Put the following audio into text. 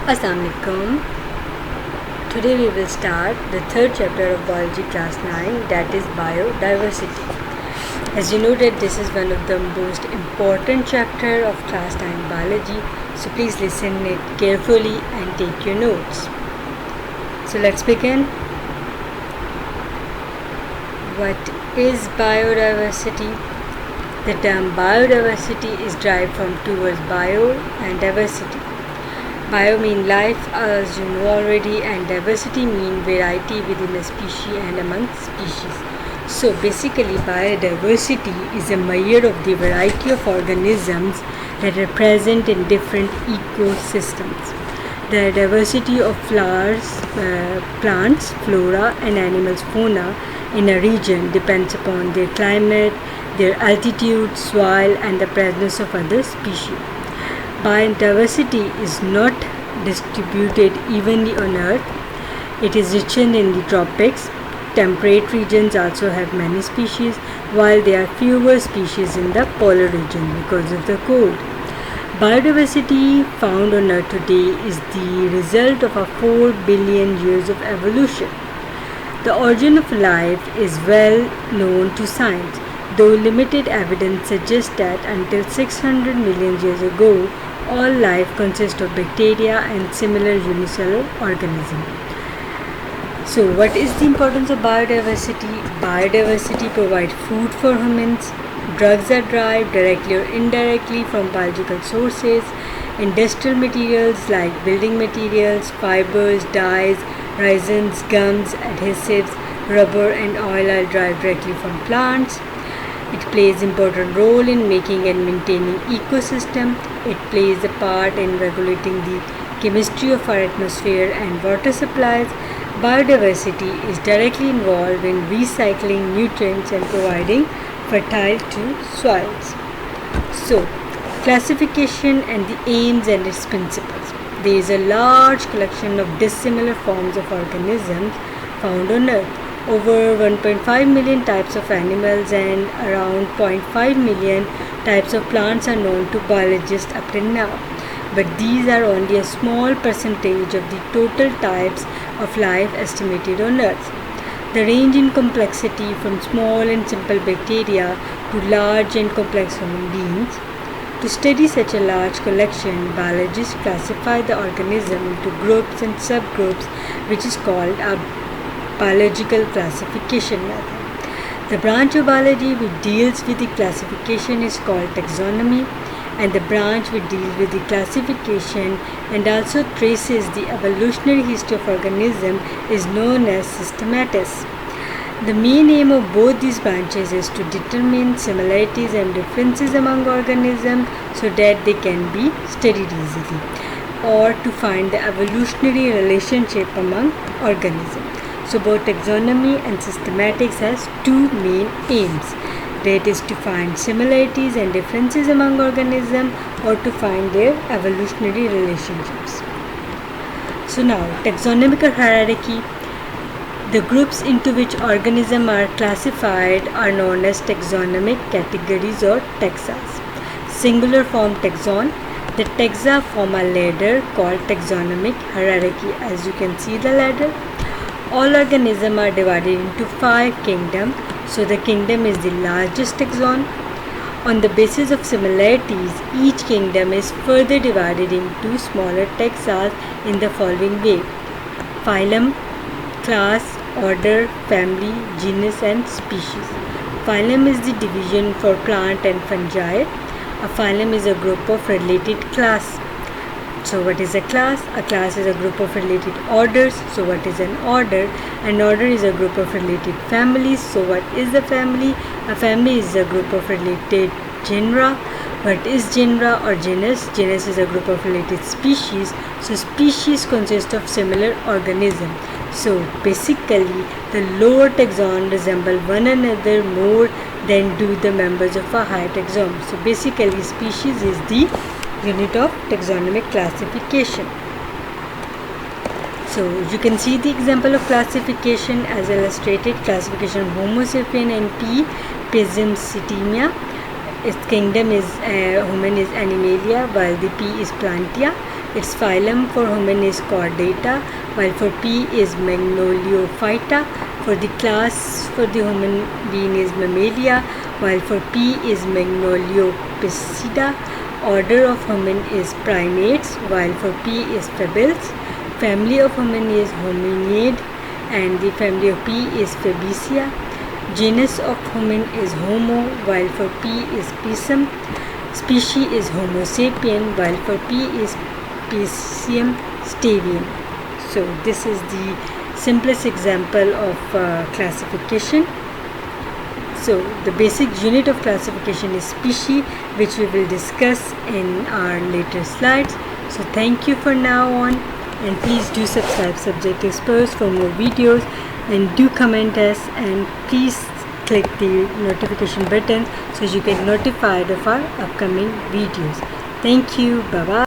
Assalamualaikum. Today we will start the third chapter of biology class 9, that is biodiversity. As you know that this is one of the most important chapter of class 9 biology, so please listen it carefully and take your notes. So let's begin. What is biodiversity? The term biodiversity is derived from two words bio and diversity. Bio mean life, as you know already, and diversity mean variety within a species and among species. So basically biodiversity is a measure of the variety of organisms that are present in different ecosystems. The diversity of flowers, plants, flora and animals, fauna in a region depends upon their climate, their altitude, soil and the presence of other species. Biodiversity is not distributed evenly on Earth. It is richer in the tropics. Temperate regions also have many species, while there are fewer species in the polar region because of the cold. Biodiversity found on Earth today is the result of 4 billion years of evolution. The origin of life is well known to science, though limited evidence suggests that until 600 million years ago, all life consists of bacteria and similar unicellular organisms. So what is the importance of biodiversity? Biodiversity provides food for humans. Drugs are derived directly or indirectly from biological sources. Industrial materials like building materials, fibers, dyes, resins, gums, adhesives, rubber and oil are derived directly from plants. It plays an important role in making and maintaining ecosystem. It plays a part in regulating the chemistry of our atmosphere and water supplies. Biodiversity is directly involved in recycling nutrients and providing fertile to soils. So, classification and the aims and its principles. There is a large collection of dissimilar forms of organisms found on Earth. Over 1.5 million types of animals and around 0.5 million types of plants are known to biologists up till now. But these are only a small percentage of the total types of life estimated on Earth. They range in complexity from small and simple bacteria to large and complex human beings. To study such a large collection, biologists classify the organism into groups and subgroups, which is called a biological classification method. The branch of biology which deals with the classification is called taxonomy, and the branch which deals with the classification and also traces the evolutionary history of organism is known as systematics. The main aim of both these branches is to determine similarities and differences among organisms so that they can be studied easily, or to find the evolutionary relationship among organisms. So both taxonomy and systematics has two main aims, that is to find similarities and differences among organisms or to find their evolutionary relationships. So now, taxonomic hierarchy. The groups into which organisms are classified are known as taxonomic categories or taxas. Singular form taxon. The taxa form a ladder called taxonomic hierarchy. As you can see the ladder. All organisms are divided into 5 kingdoms, so the kingdom is the largest taxon. On the basis of similarities, each kingdom is further divided into smaller taxas in the following way: phylum, class, order, family, genus and species. Phylum is the division for plant and fungi. A phylum is a group of related class. So what is a class? A class is a group of related orders. So what is an order? An order is a group of related families. So what is a family? A family is a group of related genera. What is genera or genus? Genus is a group of related species. So species consist of similar organisms. So basically the lower taxon resemble one another more than do the members of a higher taxon. So basically species is the unit of taxonomic classification. So you can see the example of classification as illustrated. Classification of Homo sapien and P. Piscimcitemia. Its kingdom is human is Animalia, while the P is Plantia. Its phylum for human is Chordata, while for P is Magnoliophyta. For the class for the human being is Mammalia, while for P is Magnoliopsida. Order of human is Primates, while for P is Fables. Family of human is Hominid, and the family of P is Fabaceae. Genus of human is Homo, while for P is Pisum. Species is Homo sapien, while for P is Piscium stavium. So this is the simplest example of classification. So the basic unit of classification is species, which we will discuss in our later slides. So thank you for now on, and please do subscribe Subjective Spurs for more videos, and do comment us, and please click the notification button so you get notified of our upcoming videos. Thank you. Bye bye.